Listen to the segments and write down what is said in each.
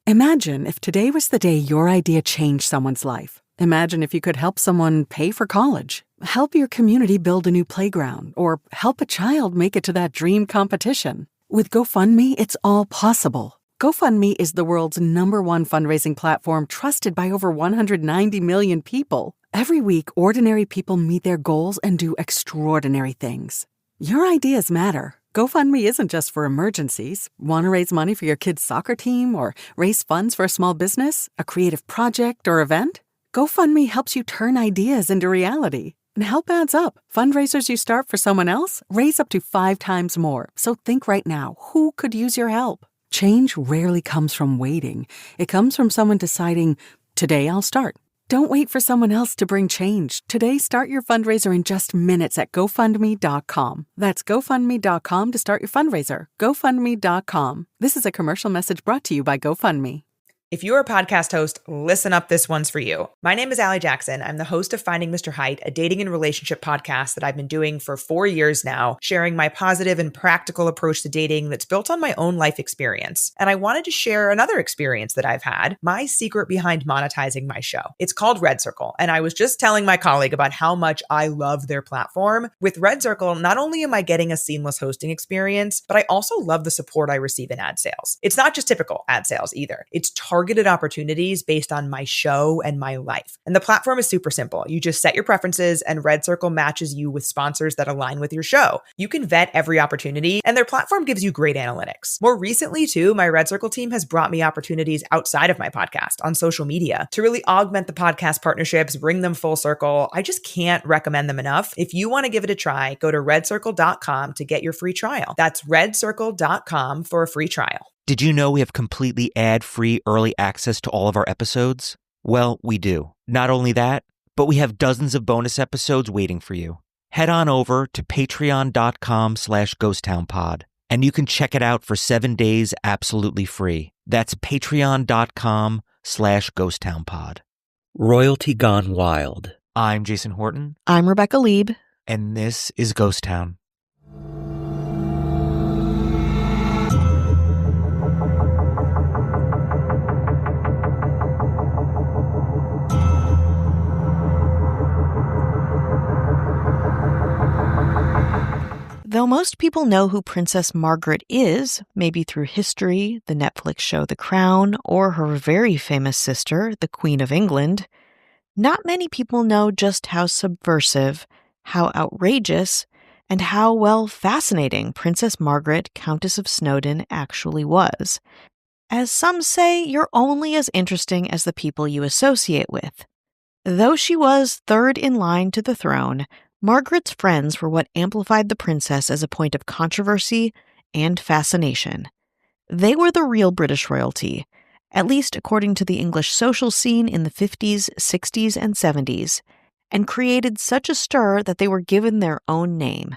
Imagine if today was the day your idea changed someone's life. Imagine if you could help someone pay for college, help your community build a new playground, or help a child make it to that dream competition. With GoFundMe, it's all possible. GoFundMe is the world's #1 fundraising platform trusted by over 190 million people. Every week, ordinary people meet their goals and do extraordinary things. Your ideas matter. GoFundMe isn't just for emergencies. Want to raise money for your kid's soccer team or raise funds for a small business, a creative project, or event? GoFundMe helps you turn ideas into reality. And help adds up. Fundraisers you start for someone else raise up to 5 times more. So think right now, who could use your help? Change rarely comes from waiting. It comes from someone deciding, today I'll start. Don't wait for someone else to bring change. Today, start your fundraiser in just minutes at GoFundMe.com. That's GoFundMe.com to start your fundraiser. GoFundMe.com. This is a commercial message brought to you by GoFundMe. If you're a podcast host, listen up, this one's for you. My name is Allie Jackson. I'm the host of Finding Mr. Height, a dating and relationship podcast that I've been doing for 4 years now, sharing my positive and practical approach to dating that's built on my own life experience. And I wanted to share another experience that I've had, my secret behind monetizing my show. It's called Red Circle, and I was just telling my colleague about how much I love their platform. With Red Circle, not only am I getting a seamless hosting experience, but I also love the support I receive in ad sales. It's not just typical ad sales either. It's targeted opportunities based on my show and my life. And the platform is super simple. You just set your preferences and Red Circle matches you with sponsors that align with your show. You can vet every opportunity and their platform gives you great analytics. More recently too, my Red Circle team has brought me opportunities outside of my podcast on social media to really augment the podcast partnerships, bring them full circle. I just can't recommend them enough. If you want to give it a try, go to redcircle.com to get your free trial. That's redcircle.com for a free trial. Did you know we have completely ad-free early access to all of our episodes? Well, we do. Not only that, but we have dozens of bonus episodes waiting for you. Head on over to patreon.com/ghosttownpod, and you can check it out for 7 days absolutely free. That's patreon.com/ghosttownpod. Royalty Gone Wild. I'm Jason Horton. I'm Rebecca Lieb. And this is Ghost Town. Though most people know who Princess Margaret is, maybe through history, the Netflix show The Crown, or her very famous sister, the Queen of England, not many people know just how subversive, how outrageous, and how, well, fascinating Princess Margaret, Countess of Snowdon, actually was. As some say, you're only as interesting as the people you associate with. Though she was third in line to the throne, Margaret's friends were what amplified the princess as a point of controversy and fascination. They were the real British royalty, at least according to the English social scene in the 50s, 60s, and 70s, and created such a stir that they were given their own name.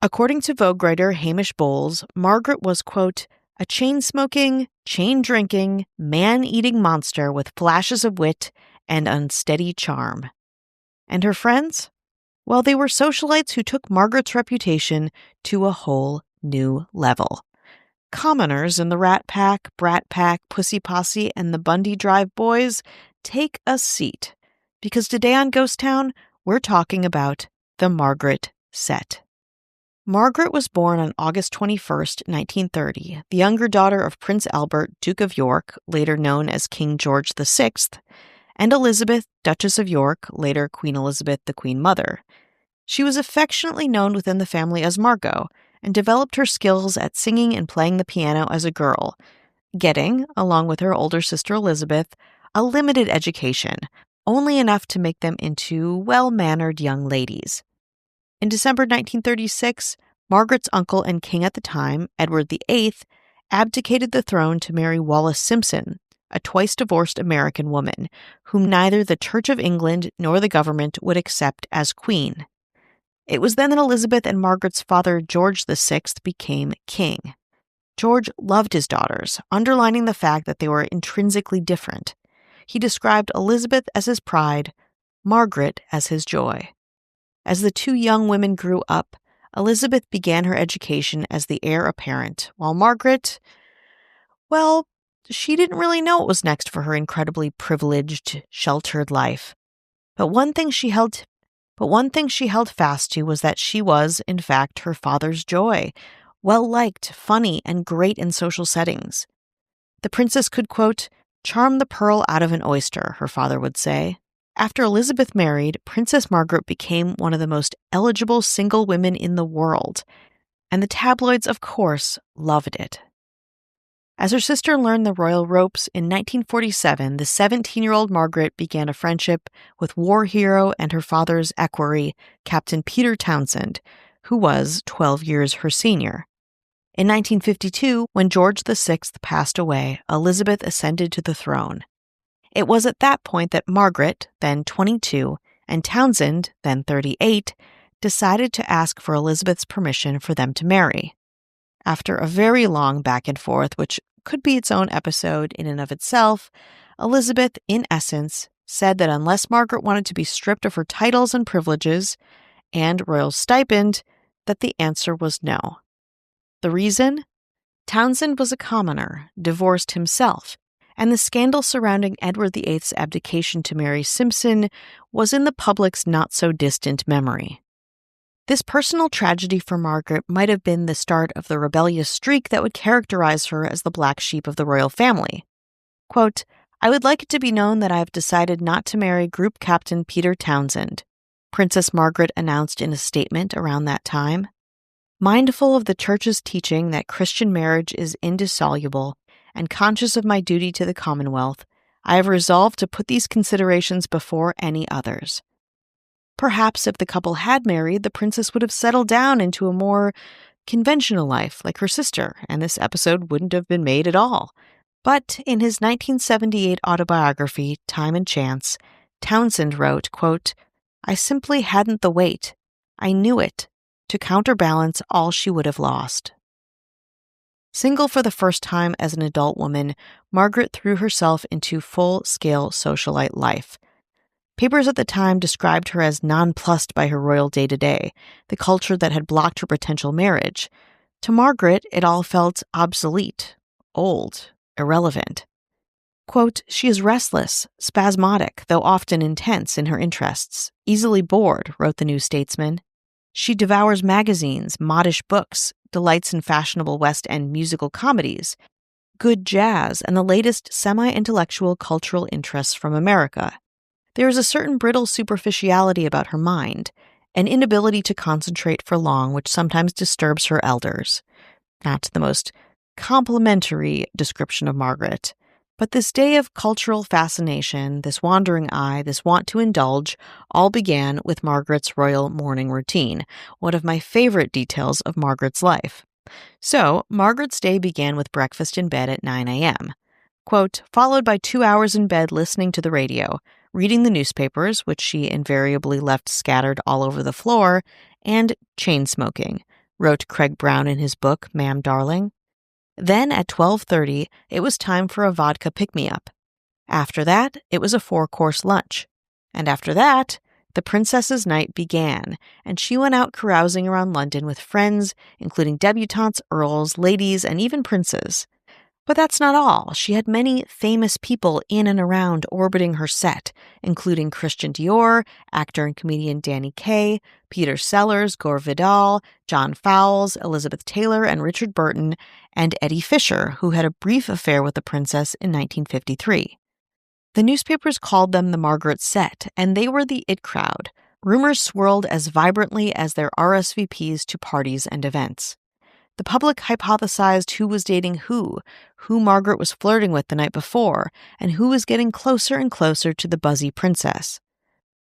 According to Vogue writer Hamish Bowles, Margaret was, quote, a chain-smoking, chain-drinking, man-eating monster with flashes of wit and unsteady charm. And her friends? Well, they were socialites who took Margaret's reputation to a whole new level. Commoners in the Rat Pack, Brat Pack, Pussy Posse, and the Bundy Drive Boys, take a seat, because today on Ghost Town, we're talking about the Margaret Set. Margaret was born on August 21st, 1930, the younger daughter of Prince Albert, Duke of York, later known as King George VI, and Elizabeth, Duchess of York, later Queen Elizabeth, the Queen Mother. She was affectionately known within the family as Margot, and developed her skills at singing and playing the piano as a girl, getting, along with her older sister Elizabeth, a limited education, only enough to make them into well-mannered young ladies. In December 1936, Margaret's uncle and king at the time, Edward VIII, abdicated the throne to marry Wallis Simpson, a twice-divorced American woman, whom neither the Church of England nor the government would accept as queen. It was then that Elizabeth and Margaret's father, George VI, became king. George loved his daughters, underlining the fact that they were intrinsically different. He described Elizabeth as his pride, Margaret as his joy. As the two young women grew up, Elizabeth began her education as the heir apparent, while Margaret, well, she didn't really know what was next for her incredibly privileged, sheltered life. But one thing she held fast to was that she was, in fact, her father's joy, well-liked, funny, and great in social settings. The princess could, quote, charm the pearl out of an oyster, her father would say. After Elizabeth married, Princess Margaret became one of the most eligible single women in the world, and the tabloids, of course, loved it. As her sister learned the royal ropes, in 1947, the 17-year-old Margaret began a friendship with war hero and her father's equerry, Captain Peter Townsend, who was 12 years her senior. In 1952, when George VI passed away, Elizabeth ascended to the throne. It was at that point that Margaret, then 22, and Townsend, then 38, decided to ask for Elizabeth's permission for them to marry. After a very long back and forth, which could be its own episode in and of itself, Elizabeth, in essence, said that unless Margaret wanted to be stripped of her titles and privileges and royal stipend, that the answer was no. The reason? Townsend was a commoner, divorced himself, and the scandal surrounding Edward VIII's abdication to Mary Simpson was in the public's not-so-distant memory. This personal tragedy for Margaret might have been the start of the rebellious streak that would characterize her as the black sheep of the royal family. Quote, I would like it to be known that I have decided not to marry Group Captain Peter Townsend, Princess Margaret announced in a statement around that time. Mindful of the Church's teaching that Christian marriage is indissoluble and conscious of my duty to the Commonwealth, I have resolved to put these considerations before any others. Perhaps if the couple had married, the princess would have settled down into a more conventional life like her sister, and this episode wouldn't have been made at all. But in his 1978 autobiography, Time and Chance, Townsend wrote, quote, I simply hadn't the weight. I knew it, to counterbalance all she would have lost. Single for the first time as an adult woman, Margaret threw herself into full-scale socialite life. Papers at the time described her as nonplussed by her royal day-to-day, the culture that had blocked her potential marriage. To Margaret, it all felt obsolete, old, irrelevant. Quote, she is restless, spasmodic, though often intense in her interests, easily bored, wrote the New Statesman. She devours magazines, modish books, delights in fashionable West End musical comedies, good jazz, and the latest semi-intellectual cultural interests from America. There is a certain brittle superficiality about her mind, an inability to concentrate for long which sometimes disturbs her elders. Not the most complimentary description of Margaret, but this day of cultural fascination, this wandering eye, this want to indulge, all began with Margaret's royal morning routine, one of my favorite details of Margaret's life. So, Margaret's day began with breakfast in bed at 9 a.m., quote, followed by 2 hours in bed listening to the radio, reading the newspapers, which she invariably left scattered all over the floor, and chain-smoking, wrote Craig Brown in his book, Ma'am Darling. Then at 12:30, it was time for a vodka pick-me-up. After that, it was a 4-course lunch. And after that, the princess's night began, and she went out carousing around London with friends, including debutantes, earls, ladies, and even princes. But that's not all. She had many famous people in and around orbiting her set, including Christian Dior, actor and comedian Danny Kaye, Peter Sellers, Gore Vidal, John Fowles, Elizabeth Taylor, and Richard Burton, and Eddie Fisher, who had a brief affair with the princess in 1953. The newspapers called them the Margaret Set, and they were the it crowd. Rumors swirled as vibrantly as their RSVPs to parties and events. The public hypothesized who was dating who Margaret was flirting with the night before, and who was getting closer and closer to the buzzy princess.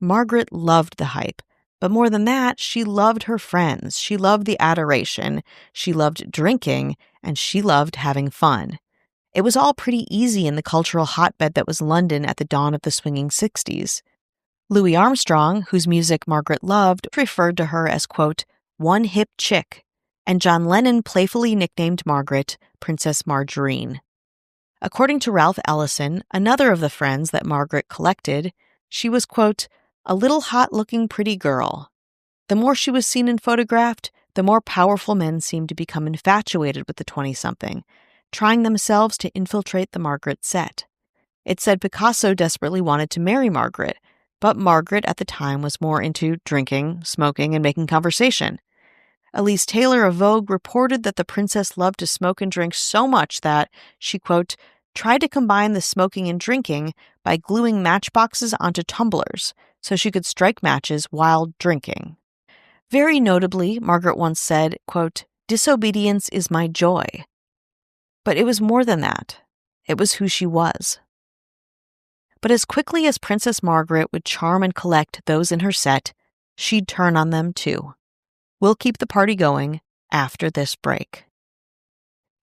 Margaret loved the hype, but more than that, she loved her friends, she loved the adoration, she loved drinking, and she loved having fun. It was all pretty easy in the cultural hotbed that was London at the dawn of the swinging 60s. Louis Armstrong, whose music Margaret loved, referred to her as, quote, one hip chick, and John Lennon playfully nicknamed Margaret Princess Margarine. According to Ralph Ellison, another of the friends that Margaret collected, she was, quote, a little hot-looking pretty girl. The more she was seen and photographed, the more powerful men seemed to become infatuated with the 20-something. trying themselves to infiltrate the Margaret Set. It said Picasso desperately wanted to marry Margaret, but Margaret at the time was more into drinking, smoking, and making conversation. Elise Taylor of Vogue reported that the princess loved to smoke and drink so much that she, quote, tried to combine the smoking and drinking by gluing matchboxes onto tumblers so she could strike matches while drinking. Very notably, Margaret once said, quote, "Disobedience is my joy." But it was more than that. It was who she was. But as quickly as Princess Margaret would charm and collect those in her set, she'd turn on them too. We'll keep the party going after this break.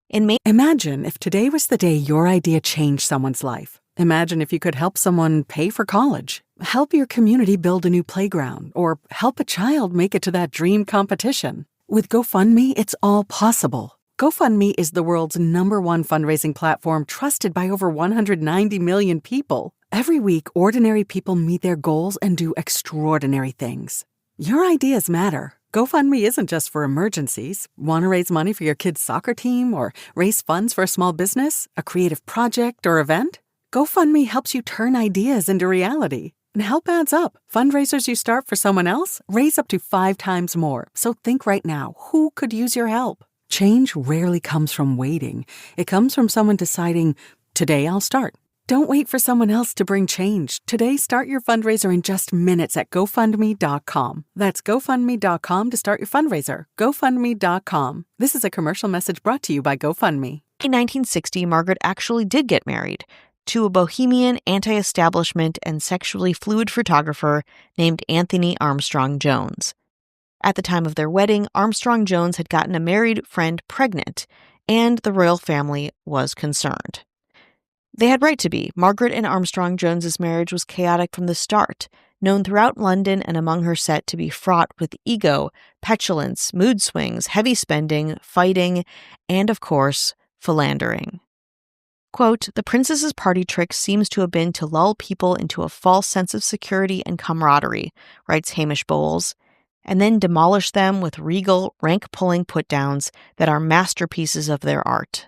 Imagine if today was the day your idea changed someone's life. Imagine if you could help someone pay for college, help your community build a new playground, or help a child make it to that dream competition. With GoFundMe, it's all possible. GoFundMe is the world's #1 fundraising platform trusted by over 190 million people. Every week, ordinary people meet their goals and do extraordinary things. Your ideas matter. GoFundMe isn't just for emergencies. Want to raise money for your kid's soccer team or raise funds for a small business, a creative project, or event? GoFundMe helps you turn ideas into reality. And help adds up. Fundraisers you start for someone else raise up to 5 times more. So think right now, who could use your help? Change rarely comes from waiting. It comes from someone deciding, today I'll start. Don't wait for someone else to bring change. Today, start your fundraiser in just minutes at GoFundMe.com. That's GoFundMe.com to start your fundraiser. GoFundMe.com. This is a commercial message brought to you by GoFundMe. In 1960, Margaret actually did get married to a bohemian, anti-establishment, and sexually fluid photographer named Anthony Armstrong Jones. At the time of their wedding, Armstrong Jones had gotten a married friend pregnant, and the royal family was concerned. They had right to be. Margaret and Armstrong Jones's marriage was chaotic from the start, known throughout London and among her set to be fraught with ego, petulance, mood swings, heavy spending, fighting, and, of course, philandering. Quote, "The princess's party trick seems to have been to lull people into a false sense of security and camaraderie," writes Hamish Bowles, "and then demolish them with regal, rank-pulling put-downs that are masterpieces of their art."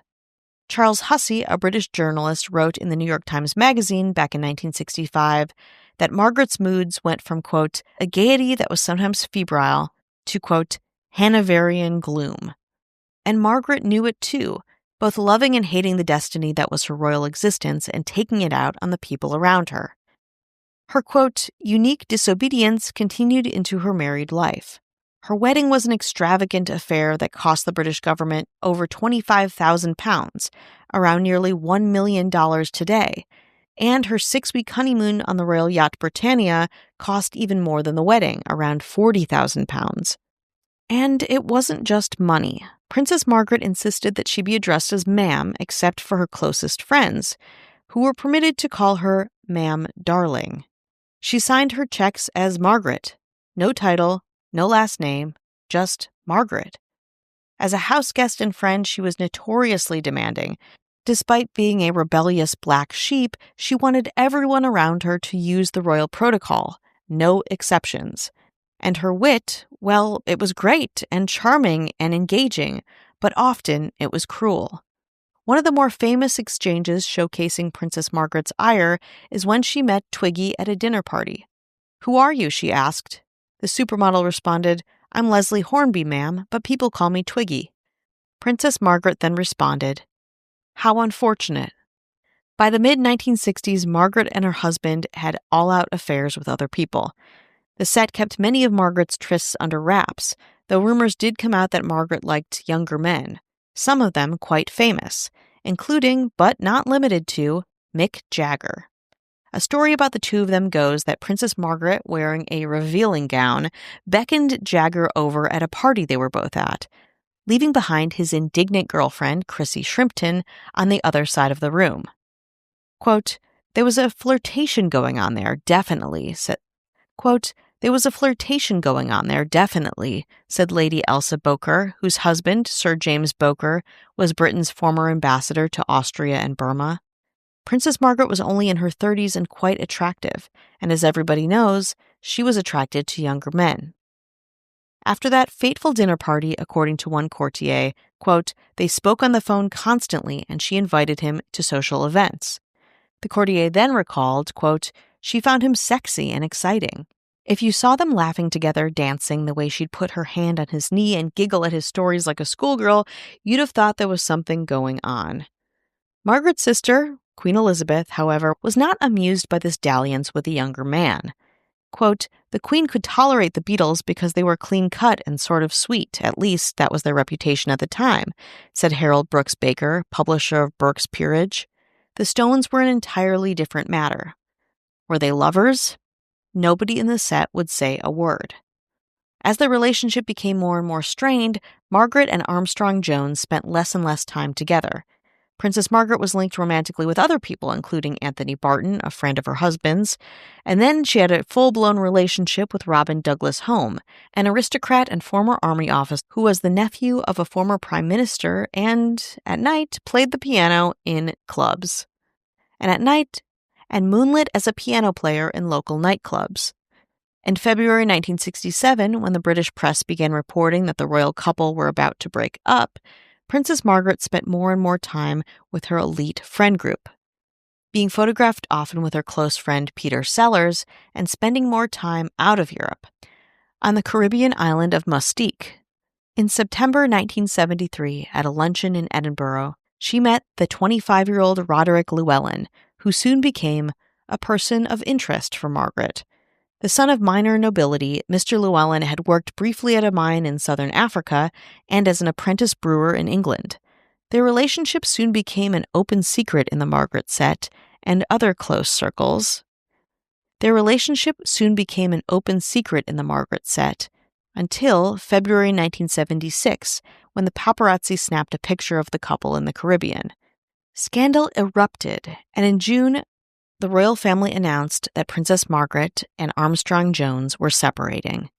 Charles Hussey, a British journalist, wrote in the New York Times Magazine back in 1965 that Margaret's moods went from, quote, "a gaiety that was sometimes febrile," to, quote, "Hanoverian gloom." And Margaret knew it too, both loving and hating the destiny that was her royal existence and taking it out on the people around her. Her, quote, "unique disobedience" continued into her married life. Her wedding was an extravagant affair that cost the British government over £25,000, around nearly $1 million today, and her 6-week honeymoon on the royal yacht Britannia cost even more than the wedding, around £40,000. And it wasn't just money. Princess Margaret insisted that she be addressed as ma'am, except for her closest friends, who were permitted to call her Ma'am Darling. She signed her checks as Margaret. No title, no last name, just Margaret. As a house guest and friend, she was notoriously demanding. Despite being a rebellious black sheep, she wanted everyone around her to use the royal protocol, no exceptions. And her wit, well, it was great and charming and engaging, but often it was cruel. One of the more famous exchanges showcasing Princess Margaret's ire is when she met Twiggy at a dinner party. "Who are you?" she asked. The supermodel responded, "I'm Leslie Hornby, ma'am, but people call me Twiggy." Princess Margaret then responded, "How unfortunate." By the mid-1960s, Margaret and her husband had all-out affairs with other people. The set kept many of Margaret's trysts under wraps, though rumors did come out that Margaret liked younger men, some of them quite famous, including, but not limited to, Mick Jagger. A story about the two of them goes that Princess Margaret, wearing a revealing gown, beckoned Jagger over at a party they were both at, leaving behind his indignant girlfriend, Chrissy Shrimpton, on the other side of the room. Quote, "There was a flirtation going on there, definitely," said Lady Elsa Boker, whose husband, Sir James Boker, was Britain's former ambassador to Austria and Burma. Princess Margaret was only in her 30s and quite attractive, and as everybody knows, she was attracted to younger men. After that fateful dinner party, according to one courtier, quote, they spoke on the phone constantly and she invited him to social events. The courtier then recalled, quote, she found him sexy and exciting. If you saw them laughing together, dancing, the way she'd put her hand on his knee and giggle at his stories like a schoolgirl, you'd have thought there was something going on. Margaret's sister, Queen Elizabeth, however, was not amused by this dalliance with the younger man. Quote, the Queen could tolerate the Beatles because they were clean-cut and sort of sweet, at least that was their reputation at the time, said Harold Brooks Baker, publisher of Burke's Peerage. The Stones were an entirely different matter. Were they lovers? Nobody in the set would say a word. As their relationship became more and more strained, Margaret and Armstrong Jones spent less and less time together. Princess Margaret was linked romantically with other people, including Anthony Barton, a friend of her husband's, and then she had a full-blown relationship with Robin Douglas Home, an aristocrat and former army officer who was the nephew of a former prime minister and, at night, played the piano in clubs. And moonlit as a piano player in local nightclubs. In February 1967, when the British press began reporting that the royal couple were about to break up, Princess Margaret spent more and more time with her elite friend group, being photographed often with her close friend Peter Sellers and spending more time out of Europe, on the Caribbean island of Mustique. In September 1973, at a luncheon in Edinburgh, she met the 25-year-old Roderick Llewellyn, who soon became a person of interest for Margaret. The son of minor nobility, Mr. Llewellyn had worked briefly at a mine in southern Africa and as an apprentice brewer in England. Their relationship soon became an open secret in the Margaret Set and other close circles. Until February 1976, when the paparazzi snapped a picture of the couple in the Caribbean. Scandal erupted, and in June, the royal family announced that Princess Margaret and Armstrong Jones were separating.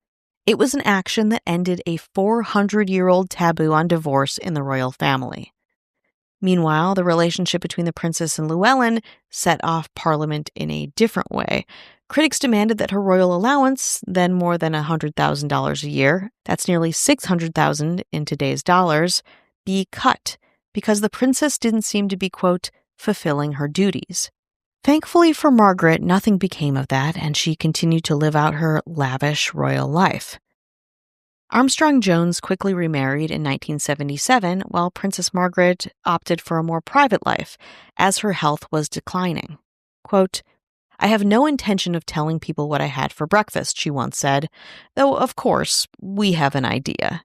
It was an action that ended a 400-year-old taboo on divorce in the royal family. Meanwhile, the relationship between the princess and Llewellyn set off Parliament in a different way. Critics demanded that her royal allowance, then more than $100,000 a year, that's nearly $600,000 in today's dollars, be cut, because the princess didn't seem to be, quote, fulfilling her duties. Thankfully for Margaret, nothing became of that, and she continued to live out her lavish royal life. Armstrong Jones quickly remarried in 1977, while Princess Margaret opted for a more private life, as her health was declining. Quote, I have no intention of telling people what I had for breakfast, she once said, though, of course, we have an idea.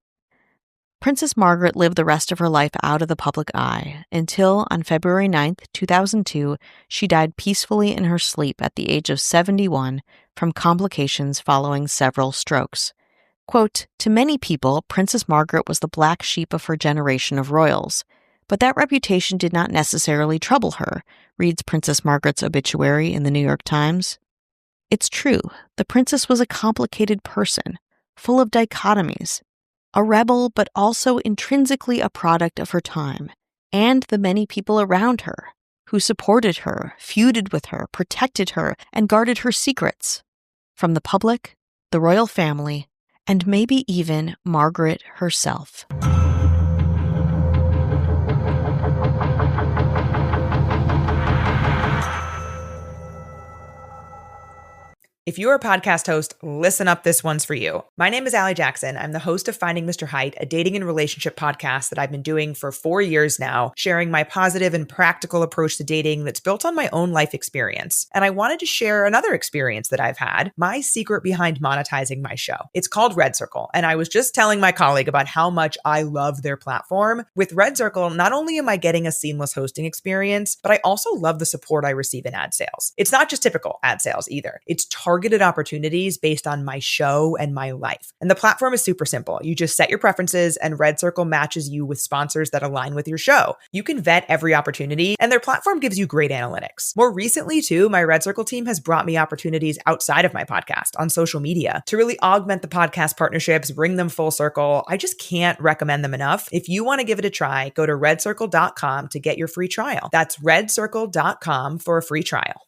Princess Margaret lived the rest of her life out of the public eye, until on February 9, 2002, she died peacefully in her sleep at the age of 71 from complications following several strokes. Quote, to many people, Princess Margaret was the black sheep of her generation of royals, but that reputation did not necessarily trouble her, reads Princess Margaret's obituary in the New York Times. It's true, the princess was a complicated person, full of dichotomies, a rebel but also intrinsically a product of her time, and the many people around her, who supported her, feuded with her, protected her, and guarded her secrets, from the public, the royal family, and maybe even Margaret herself. If you're a podcast host, listen up, this one's for you. My name is Allie Jackson. I'm the host of Finding Mr. Height, a dating and relationship podcast that I've been doing for 4 years now, sharing my positive and practical approach to dating that's built on my own life experience. And I wanted to share another experience that I've had, my secret behind monetizing my show. It's called Red Circle, and I was just telling my colleague about how much I love their platform. With Red Circle, not only am I getting a seamless hosting experience, but I also love the support I receive in ad sales. It's not just typical ad sales either. It's targeted opportunities based on my show and my life. And the platform is super simple. You just set your preferences and Red Circle matches you with sponsors that align with your show. You can vet every opportunity and their platform gives you great analytics. More recently too, my Red Circle team has brought me opportunities outside of my podcast on social media to really augment the podcast partnerships, bring them full circle. I just can't recommend them enough. If you want to give it a try, go to redcircle.com to get your free trial. That's redcircle.com for a free trial.